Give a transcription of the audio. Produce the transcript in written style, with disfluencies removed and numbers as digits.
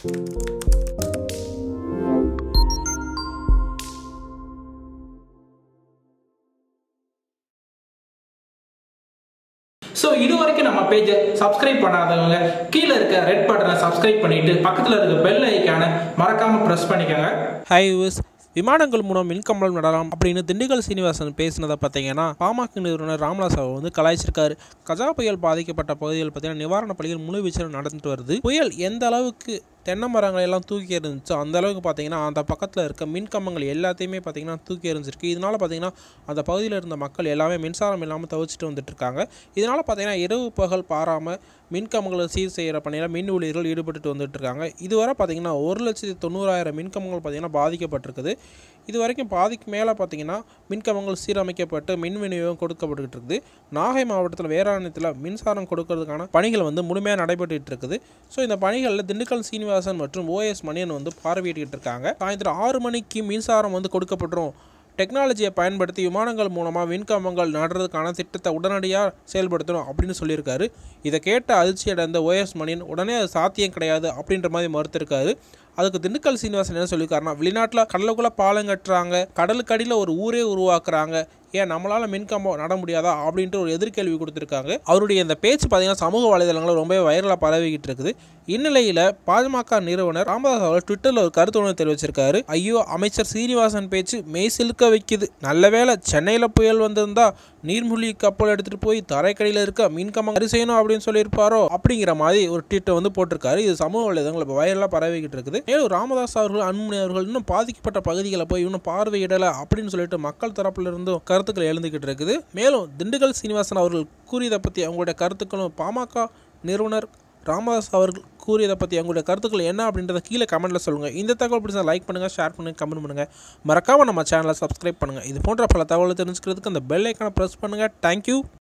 So, இதுவரைக்கும் நம்ம பேஜை சப்ஸ்கிரைப் பண்ணாதவங்க கீழ இருக்க ரெட் பட்டனை சப்ஸ்கிரைப் பண்ணிட்டு பக்கத்துல இருக்க பெல் ஐகானை மறக்காம பிரஸ் பண்ணிக்கங்க. ஹாய் யூஸ் விமானங்கள் மூலம் மின்கம்பம் நடலாம் அப்படின்னு திண்டுக்கல் சீனிவாசன் பேசினதை பார்த்தீங்கன்னா பாமக நிறுவனர் ராமதாஸ் அவர் வந்து கலாய்ச்சிருக்காரு. கஜா புயல் பாதிக்கப்பட்ட பகுதிகள் பார்த்தீங்கன்னா நிவாரணப் பணிகள் முழு வீச்சில் நடந்துட்டு வருது. புயல் எந்த அளவுக்கு தென்னை மரங்கள் எல்லாம் தூக்கி எறிஞ்சிச்சோ அந்த அளவுக்கு பார்த்தீங்கன்னா அந்த பக்கத்தில் இருக்க மின்கம்பங்கள் எல்லாத்தையுமே பார்த்தீங்கன்னா தூக்கி எறிஞ்சிருக்கு. இதனால் பார்த்தீங்கன்னா அந்த பகுதியில் இருந்த மக்கள் எல்லாமே மின்சாரம் இல்லாமல் தவிச்சிட்டு வந்துட்டு இருக்காங்க. இதனால் பார்த்தீங்கன்னா இரவு பகல் பாராமல் மின்கம்பங்களை சீர் செய்கிற பணியில் மின் ஊழியர்கள் ஈடுபட்டு வந்துட்டு இருக்காங்க. இதுவரை பார்த்தீங்கன்னா 1,90,000 மின்கம்பங்கள் பார்த்தீங்கன்னா பாதிக்கப்பட்டிருக்குது. இது வரைக்கும் பாதிக்கு மேலே பார்த்தீங்கன்னா மின்கம்பங்கள் சீரமைக்கப்பட்டு மின் விநியோகம் கொடுக்கப்பட்டுக்கிட்டு இருக்குது. நாகை மாவட்டத்தில் வேதாரண்யத்தில் மின்சாரம் கொடுக்கறதுக்கான பணிகள் வந்து முழுமையாக நடைபெற்றுட்டு இருக்குது. ஸோ இந்த பணிகளில் திண்டுக்கல் சீனிவாசன் மற்றும் OS மணியன் வந்து பார்வையிட்டு இருக்காங்க. சாயந்தரம் 6 மணிக்கு மின்சாரம் வந்து கொடுக்கப்பட்டுரும். டெக்னாலஜியை பயன்படுத்தி விமானங்கள் மூலமாக மின்கம்பங்கள் நடுறதுக்கான திட்டத்தை உடனடியாக செயல்படுத்தணும் அப்படின்னு சொல்லியிருக்காரு. இதை கேட்ட அதிர்ச்சி அடைந்த OS மணியன் உடனே அது சாத்தியம் கிடையாது அப்படின்ற மாதிரி மறுத்திருக்காரு. அதுக்கு திண்டுக்கல் சீனிவாசன் என்ன சொல்லியிருக்காருன்னா, வெளிநாட்டில் கடலுக்குள்ளே பாலம் கட்டுறாங்க, கடலுக்கு அடியில் ஒரு ஊரே உருவாக்குறாங்க, ஏன் நம்மளால் மின்கம்பம் நட முடியாதா அப்படின்ட்டு ஒரு எதிர்கேள்வி கொடுத்துருக்காங்க. அவருடைய இந்த பேச்சு பார்த்தீங்கன்னா சமூக வலைதளங்களில் ரொம்பவே வைரலாக பரவிக்கிட்டு இருக்குது. இந்நிலையில் பாஜக நிறுவனர் ராமதாஸ் அவர்கள் ட்விட்டரில் ஒரு கருத்து ஒன்று தெரிவிச்சிருக்காரு. ஐயோ, அமைச்சர் சீனிவாசன் பேச்சு மெய் சிலுக்க வைக்குது. நல்ல வேளை சென்னையில் புயல் வந்திருந்தா நீர்மூழ்கி கப்பல் எடுத்துகிட்டு போய் தரைக்கடியில் இருக்க மின்கம்பம் சரி செய்யணும் அப்படின்னு சொல்லியிருப்பாரோ அப்படிங்கிற மாதிரி ஒரு ட்வீட்டை வந்து போட்டிருக்காரு. இது சமூக வலைதளங்கள் இப்போ வைரலாக பரவிக்கிட்டு இருக்குது. மேலும் ராமதாஸ் அவர்கள் அன்புமணி அவர்கள் இன்னும் பாதிக்கப்பட்ட பகுதிகளை போய் இன்னும் பார்வையிடலை அப்படின்னு சொல்லிட்டு மக்கள் தரப்புல இருந்தும் கருத்துக்கள் எழுந்துக்கிட்டு இருக்குது. மேலும் திண்டுக்கல் சீனிவாசன் அவர்கள் கூறியதை பற்றி அவங்களுடைய கருத்துக்களும் பாமக நிறுவனர் ராமதாஸ் அவர்கள் கூறியதை பற்றி அவங்களுடைய கருத்துக்கள் என்ன அப்படின்றத கீழே கமெண்ட்டில் சொல்லுங்கள். இந்த தகவல் பிடிச்சா லைக் பண்ணுங்கள், ஷேர் பண்ணுங்கள், கமெண்ட் பண்ணுங்கள். மறக்காமல் நம்ம சேனலை சப்ஸ்கிரைப் பண்ணுங்கள். இது போன்ற பல தகவலை தெரிஞ்சுக்கிறதுக்கு அந்த பெல் ஐக்கானை ப்ரெஸ் பண்ணுங்கள். தேங்க்யூ.